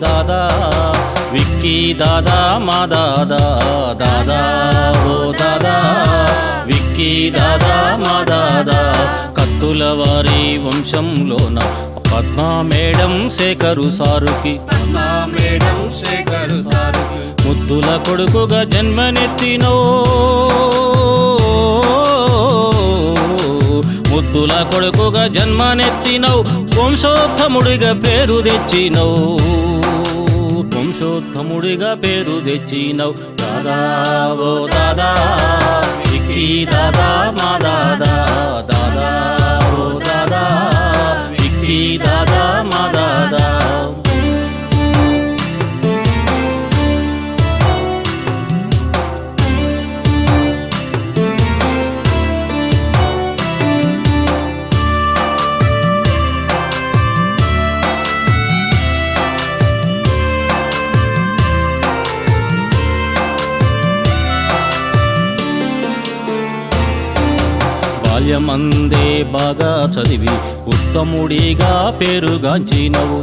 దాదా విక్కీ దాదా మా దాదా దాదా ఓ దాదా విక్కీ దాదా మా దాదా కత్తుల వారి వంశంలోన పద్మా మేడం శేఖరు సారుకి ముద్దుల కొడుకుగా జన్మనెత్తినో ముద్దుల కొడుకుగా జన్మనెత్తినవు వంశోత్తముడిగా పేరు తెచ్చినవు దాదా ఓ దాదా విక్కీ దాదా మా దాదా దాదా ఓ దాదా విక్కీ దాదా మా దాదా బాల్యమందే బాగా చదివి ఉత్తముడిగా పేరుగాంచినవు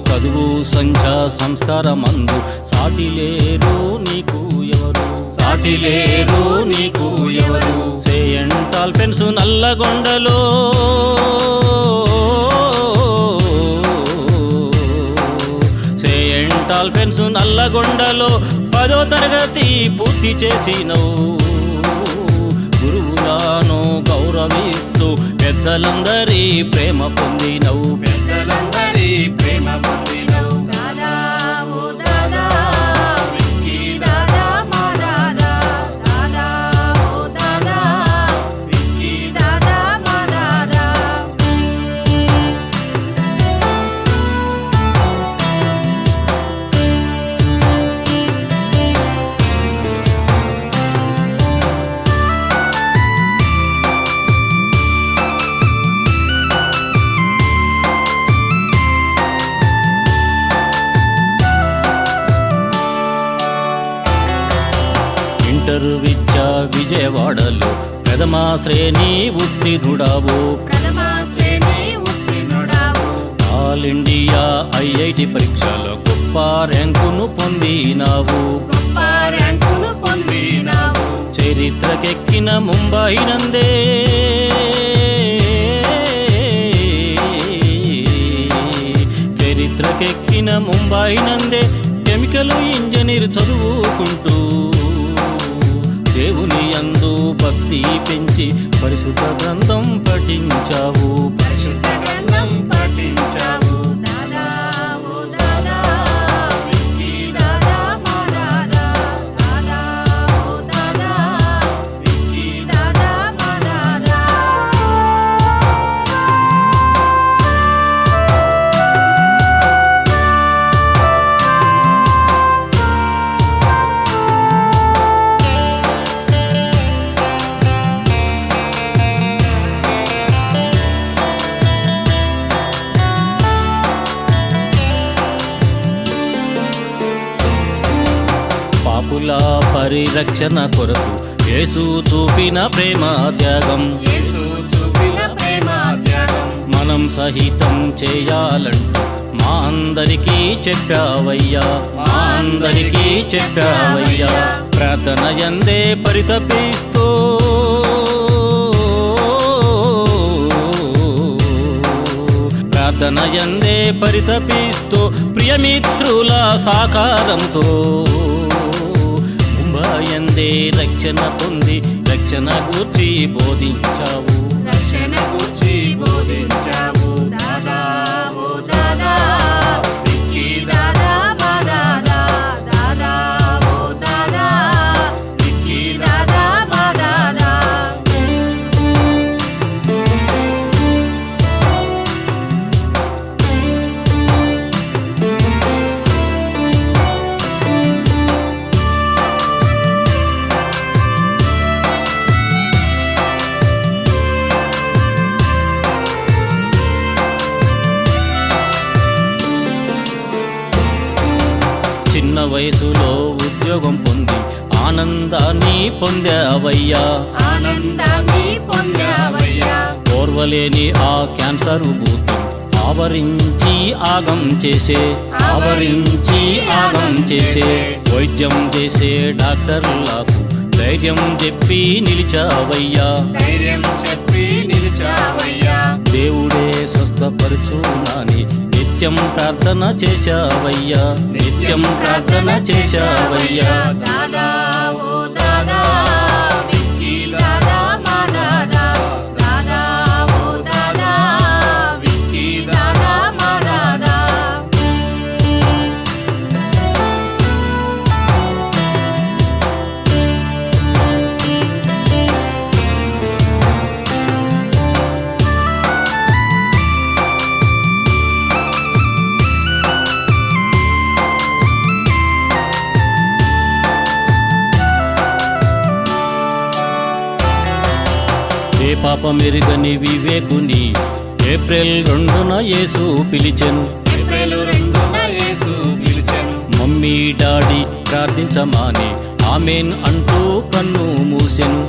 చదువు సంఖ్యా సంస్కారమందు సాటిలేరు నీకు ఎవరు సేయంటాల్ పెన్సు నల్లగొండలో సేయంటాల్ పెన్సు నల్లగొండలో 10వ తరగతి పూర్తి చేసినవు గురువులను గౌరవిస్తూ పెద్దలందరి ప్రేమ పొందినవు దాదా ఓ దాదా విక్కీ దాదా మా దాదా దాదా ఓ దాదా విక్కీ దాదా మా దాదా ఇంటర్ విద్య విజయవాడలో ప్రథమ శ్రేణి ఉత్తీర్ణుడావు ఆల్ ఇండియా ఐఐటి పరీక్షలో గొప్ప ర్యాంకును పొందినావు చరిత్రకెక్కిన ముంబై నందే కెమికల్ ఇంజనీర్ చదువుకుంటూ దేవుని యందు భక్తి పెంచి పరిశుద్ధ గ్రంథం పఠించావు దాదా ఓ దాదా విక్కీ దాదా మా దాదా దాదా ఓ దాదా విక్కీ దాదా మా దాదా పాపుల పరిరక్షణ కొరకు యేసు చూపిన ప్రేమ త్యాగం మనం సహితం చేయాలంటూ మా అందరికీ చెప్పావయ్యా ప్రార్థన యందే పరితపిస్తూ ప్రియమిత్రుల సాకారంతో ముంబయందే రక్షణ పొంది రక్షణ గూర్చి బోధించావు దాదా ఓ దాదా విక్కీ దాదా మా దాదా దాదా ఓ దాదా విక్కీ దాదా మా దాదా చిన్న వయసులో ఉద్యోగం పొంది ఆనందాన్ని పొందావయ్యా ఓర్వలేని ఆ క్యాన్సర్ భూతం ఆవరించి ఆగం చేసే వైద్యం చేసే డాక్టర్లకు ధైర్యం చెప్పి నిలిచావయ్యా. దేవుడే స్వస్థపరచునాని నిత్యం ప్రార్థన చేశావయ్యా. దాదా ఓ దాదా విక్కీ దాదా మా దాదా. దాదా ఓ దాదా విక్కీ దాదా మా దాదా. ఏ పాపమెరుగని వివేకుని ఏప్రిల్ 2న యేసు పిలిచెను. మమ్మీ డాడీ ప్రార్థించమాని ఆమెన్ అంటూ కన్ను మూసెను.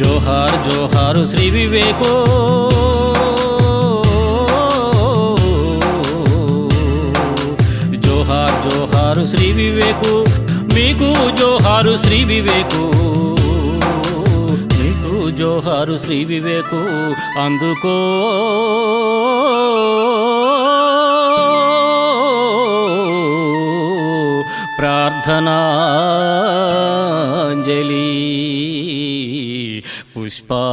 జోహార్ జోహారు శ్రీ వివేకో, జోహార్ జోహారు శ్రీ వివేకు, మీకు జోహారు శ్రీ వివేకు, మీకు జోహారు శ్రీ వివేకు. అందుకో ప్రార్థనాంజలి పుష్పాంజలి.